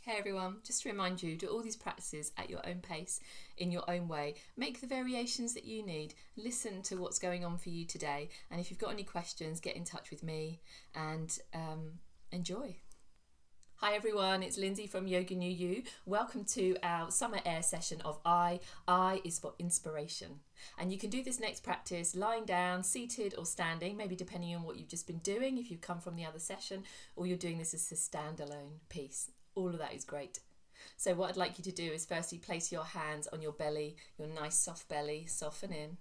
Hey everyone, just to remind you, do all these practices at your own pace, in your own way. Make the variations that you need. Listen to what's going on for you today. And if you've got any questions, get in touch with me and enjoy. Hi everyone, it's Lindsey from Yoga-Nu-U. Welcome to our Summer A.I.R session of I. I is for inspiration. And you can do this next practice lying down, seated or standing, maybe depending on what you've just been doing, if you've come from the other session, or you're doing this as a standalone piece. All of that is great. So what I'd like you to do is firstly place your hands on your belly, your nice soft belly, soften in.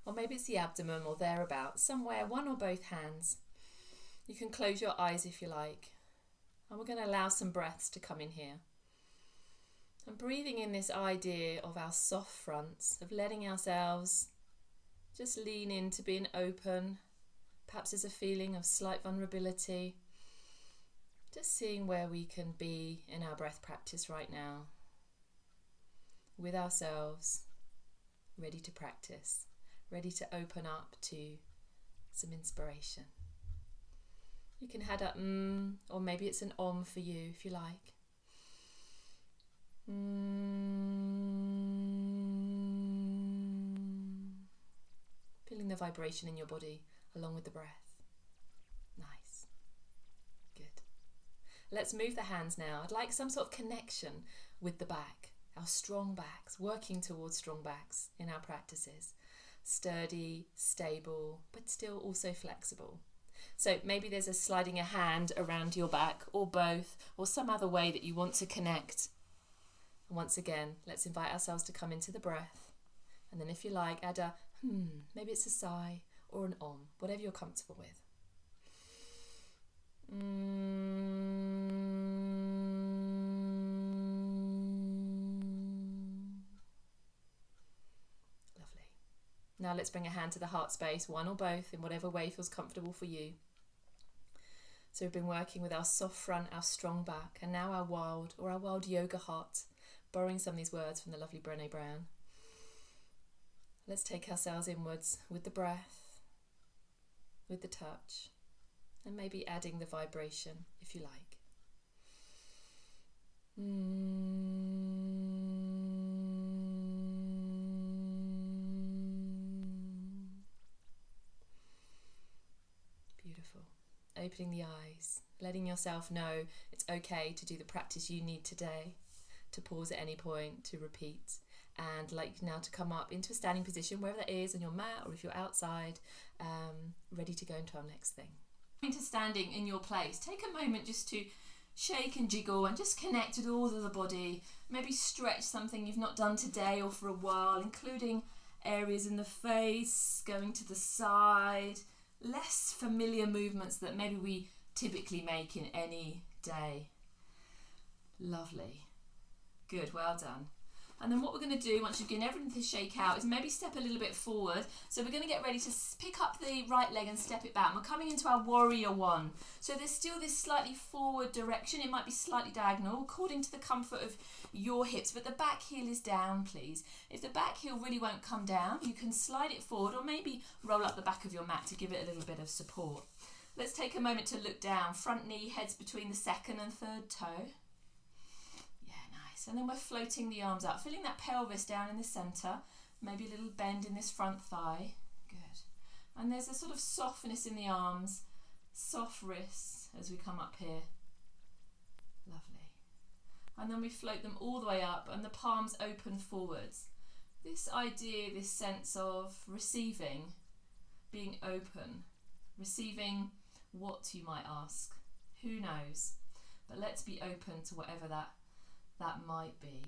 Or maybe it's the abdomen or thereabouts, somewhere, one or both hands. You can close your eyes if you like. And we're going to allow some breaths to come in here. And breathing in this idea of our soft fronts, of letting ourselves just lean into being open. Perhaps there's a feeling of slight vulnerability. Just seeing where we can be in our breath practice right now. With ourselves, ready to practice, ready to open up to some inspiration. You can add a or maybe it's an om for you if you like. Feeling the vibration in your body along with the breath. Nice. Good. Let's move the hands now. I'd like some sort of connection with the back, our strong backs, working towards strong backs in our practices. Sturdy, stable, but still also flexible. So maybe there's a sliding a hand around your back or both or some other way that you want to connect. And once again, let's invite ourselves to come into the breath. And then if you like, add a maybe it's a sigh or an om, whatever you're comfortable with. Lovely. Now let's bring a hand to the heart space, one or both, in whatever way feels comfortable for you. So we've been working with our soft front, our strong back, and now our wild yoga heart, borrowing some of these words from the lovely Brené Brown. Let's take ourselves inwards with the breath, with the touch, and maybe adding the vibration if you like. Beautiful. Opening the eyes, letting yourself know it's okay to do the practice you need today, to pause at any point, to repeat, and like now to come up into a standing position, wherever that is, on your mat or if you're outside, ready to go into our next thing. Into standing in your place, take a moment just to shake and jiggle and just connect with all of the body. Maybe stretch something you've not done today or for a while, including areas in the face, going to the side, less familiar movements that maybe we typically make in any day. Lovely. Good, well done. And then what we're going to do once you've given everything to shake out is maybe step a little bit forward. So we're going to get ready to pick up the right leg and step it back. We're coming into our warrior one. So there's still this slightly forward direction. It might be slightly diagonal according to the comfort of your hips, but the back heel is down, please. If the back heel really won't come down, you can slide it forward or maybe roll up the back of your mat to give it a little bit of support. Let's take a moment to look down. Front knee heads between the second and third toe. And then we're floating the arms up, feeling that pelvis down in the centre, maybe a little bend in this front thigh. Good. And there's a sort of softness in the arms, soft wrists as we come up here. Lovely. And then we float them all the way up and the palms open forwards. This idea, this sense of receiving, being open, receiving what you might ask. Who knows? But let's be open to whatever that might be.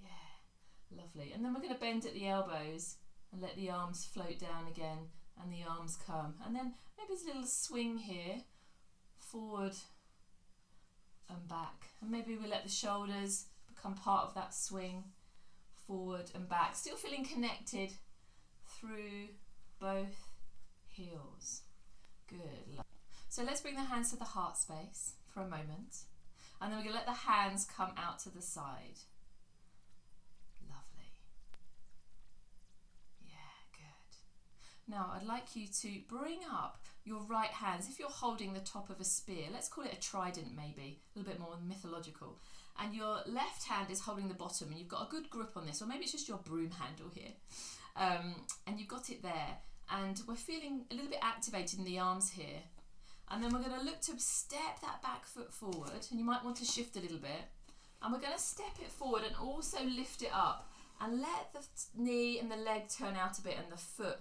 Yeah, lovely. And then we're going to bend at the elbows and let the arms float down again and the arms come. And then maybe there's a little swing here, forward and back. And maybe we let the shoulders become part of that swing, forward and back. Still feeling connected through both heels. Good. So let's bring the hands to the heart space for a moment. And then we're going to let the hands come out to the side. Lovely. Yeah, good. Now I'd like you to bring up your right hands. If you're holding the top of a spear, let's call it a trident maybe, a little bit more mythological. And your left hand is holding the bottom and you've got a good grip on this, or maybe it's just your broom handle here. And you've got it there. And we're feeling a little bit activated in the arms here. And then we're going to look to step that back foot forward, and you might want to shift a little bit. And we're going to step it forward and also lift it up and let the knee and the leg turn out a bit and the foot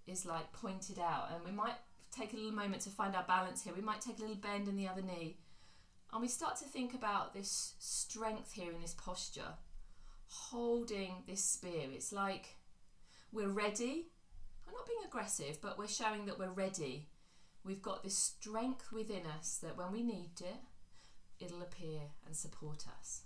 is like pointed out. And we might take a little moment to find our balance here. We might take a little bend in the other knee. And we start to think about this strength here in this posture, holding this spear. It's like we're ready. We're not being aggressive, but we're showing that we're ready. We've got this strength within us that when we need it, it'll appear and support us.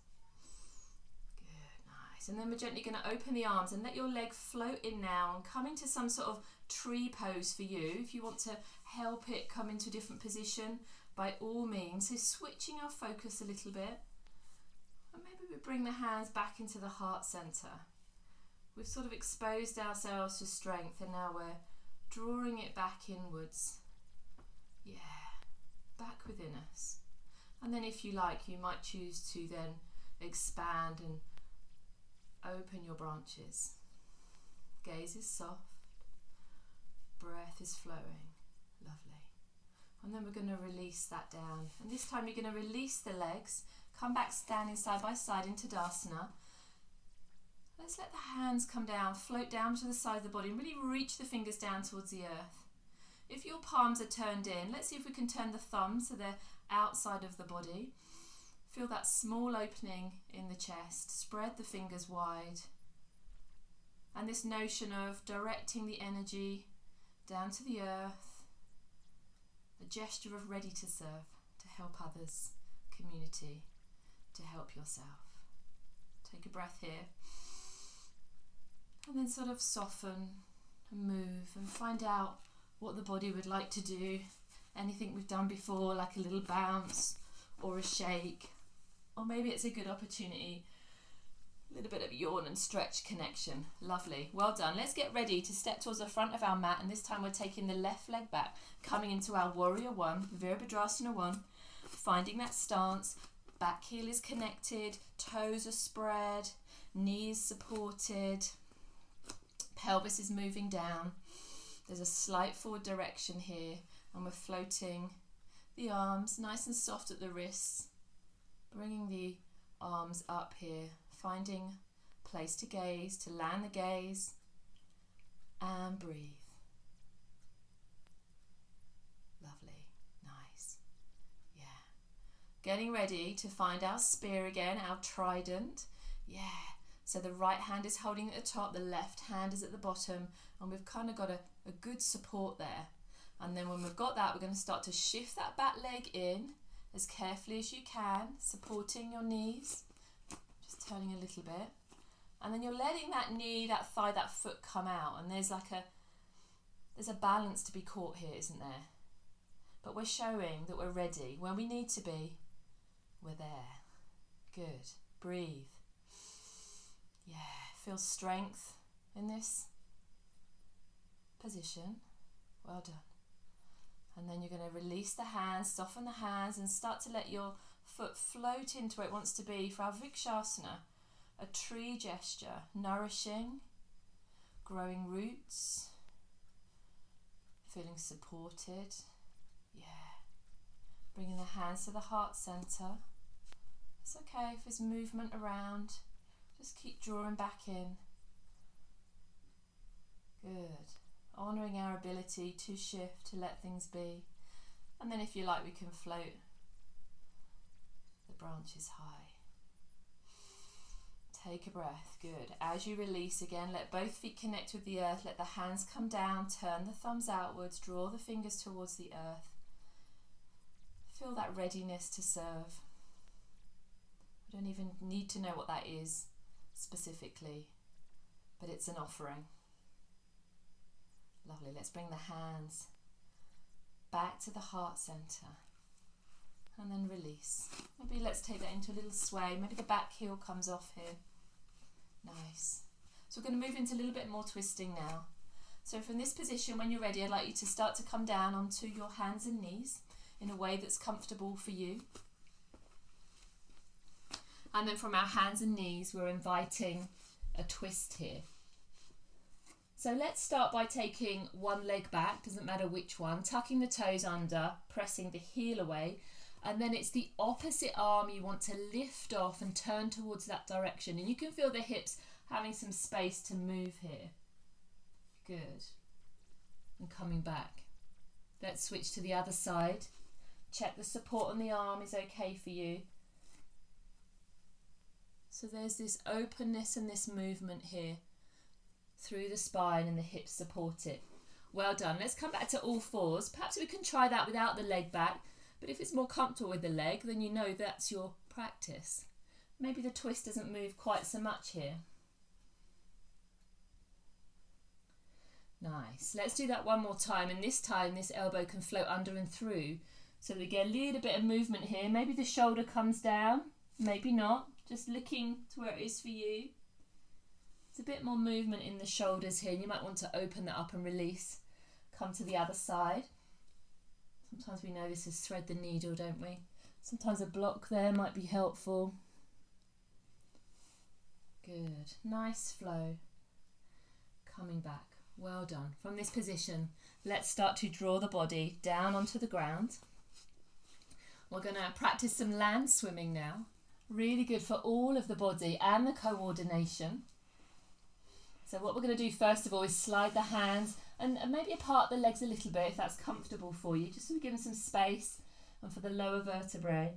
Good, nice. And then we're gently going to open the arms and let your leg float in now and come into some sort of tree pose for you. If you want to help it come into a different position, by all means. So switching our focus a little bit. And maybe we bring the hands back into the heart center. We've sort of exposed ourselves to strength and now we're drawing it back inwards. Yeah, back within us. And then if you like, you might choose to then expand and open your branches. Gaze is soft, breath is flowing. Lovely. And then we're going to release that down. And this time you're going to release the legs, come back standing side by side into Tadasana. Let's let the hands come down, float down to the side of the body and really reach the fingers down towards the earth. If your palms are turned in, let's see if we can turn the thumbs so they're outside of the body. Feel that small opening in the chest. Spread the fingers wide. And this notion of directing the energy down to the earth. A gesture of ready to serve, to help others, community, to help yourself. Take a breath here. And then sort of soften and move and find out what the body would like to do. Anything we've done before, like a little bounce or a shake, or maybe it's a good opportunity, a little bit of yawn and stretch connection. Lovely, well done. Let's get ready to step towards the front of our mat, and this time we're taking the left leg back, coming into our warrior one, Virabhadrasana 1, finding that stance. Back heel is connected, toes are spread, knees supported, pelvis is moving down. There's a slight forward direction here, and we're floating the arms nice and soft at the wrists, bringing the arms up here, finding place to gaze, to land the gaze, and breathe. Lovely, nice, yeah. Getting ready to find our spear again, our trident, yeah. So the right hand is holding at the top, the left hand is at the bottom, and we've kind of got a good support there. And then when we've got that, we're going to start to shift that back leg in as carefully as you can, supporting your knees, just turning a little bit. And then you're letting that knee, that thigh, that foot come out, and there's a balance to be caught here, isn't there? But we're showing that we're ready. When we need to be, we're there. Good. Breathe. Yeah, feel strength in this position. Well done. And then you're going to release the hands, soften the hands, and start to let your foot float into where it wants to be for our Vrikshasana, a tree gesture, nourishing, growing roots, feeling supported. Yeah. Bringing the hands to the heart center. It's okay if there's movement around. Just keep drawing back in. Good. Honouring our ability to shift, to let things be. And then if you like, we can float the branches high. Take a breath. Good. As you release again, let both feet connect with the earth. Let the hands come down. Turn the thumbs outwards. Draw the fingers towards the earth. Feel that readiness to serve. We don't even need to know what that is specifically, but it's an offering. Lovely. Let's bring the hands back to the heart center and then release. Maybe let's take that into a little sway. Maybe the back heel comes off here. Nice. So we're going to move into a little bit more twisting now. So from this position, when you're ready, I'd like you to start to come down onto your hands and knees in a way that's comfortable for you. And then from our hands and knees, we're inviting a twist here. So let's start by taking one leg back, doesn't matter which one, tucking the toes under, pressing the heel away, and then it's the opposite arm you want to lift off and turn towards that direction. And you can feel the hips having some space to move here. Good. And coming back. Let's switch to the other side. Check the support on the arm is okay for you. So there's this openness and this movement here through the spine and the hips support it. Well done. Let's come back to all fours. Perhaps we can try that without the leg back, but if it's more comfortable with the leg, then you know that's your practice. Maybe the twist doesn't move quite so much here. Nice. Let's do that one more time, and this time this elbow can float under and through. So we get a little bit of movement here. Maybe the shoulder comes down, maybe not. Just looking to where it is for you. There's a bit more movement in the shoulders here. You might want to open that up and release. Come to the other side. Sometimes we know this is thread the needle, don't we? Sometimes a block there might be helpful. Good. Nice flow. Coming back. Well done. From this position, let's start to draw the body down onto the ground. We're going to practice some land swimming now. Really good for all of the body and the coordination. So what we're going to do first of all is slide the hands and maybe apart the legs a little bit if that's comfortable for you, just so we give them some space and for the lower vertebrae.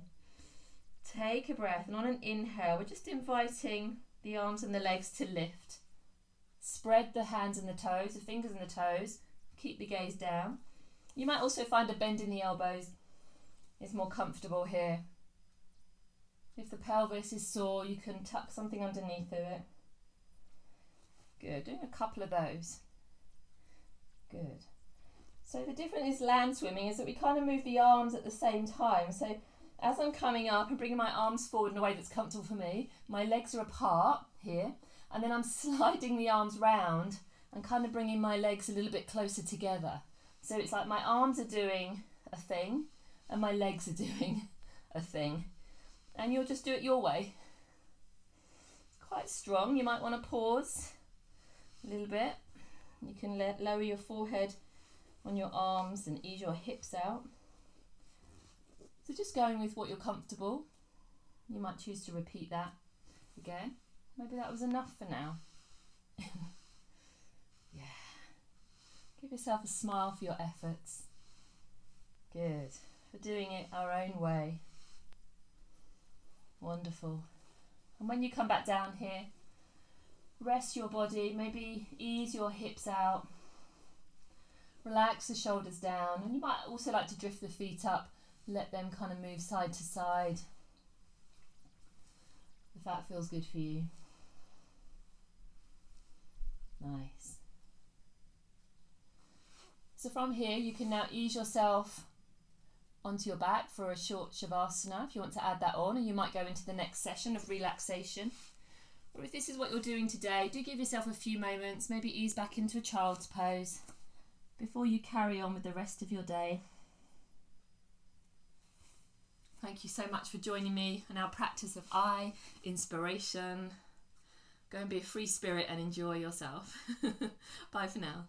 Take a breath, and on an inhale we're just inviting the arms and the legs to lift. Spread the hands and the toes, the fingers and the toes, keep the gaze down. You might also find a bend in the elbows is more comfortable here. If the pelvis is sore, you can tuck something underneath of it. Good, doing a couple of those. Good. So the difference is land swimming is that we kind of move the arms at the same time. So as I'm coming up and bringing my arms forward in a way that's comfortable for me, my legs are apart here, and then I'm sliding the arms round and kind of bringing my legs a little bit closer together. So it's like my arms are doing a thing and my legs are doing a thing. And you'll just do it your way. It's quite strong. You might want to pause a little bit. You can lower your forehead on your arms and ease your hips out. So just going with what you're comfortable. You might choose to repeat that again. Maybe that was enough for now. Yeah. Give yourself a smile for your efforts. Good. For doing it our own way. Wonderful. And when you come back down here, rest your body, maybe ease your hips out, relax the shoulders down, and you might also like to drift the feet up, let them kind of move side to side, if that feels good for you. Nice. So from here you can now ease yourself onto your back for a short shavasana if you want to add that on, and you might go into the next session of relaxation. Or if this is what you're doing today, do give yourself a few moments, maybe ease back into a child's pose before you carry on with the rest of your day. Thank you so much for joining me in our practice of I, inspiration. Go and be a free spirit and enjoy yourself. Bye for now.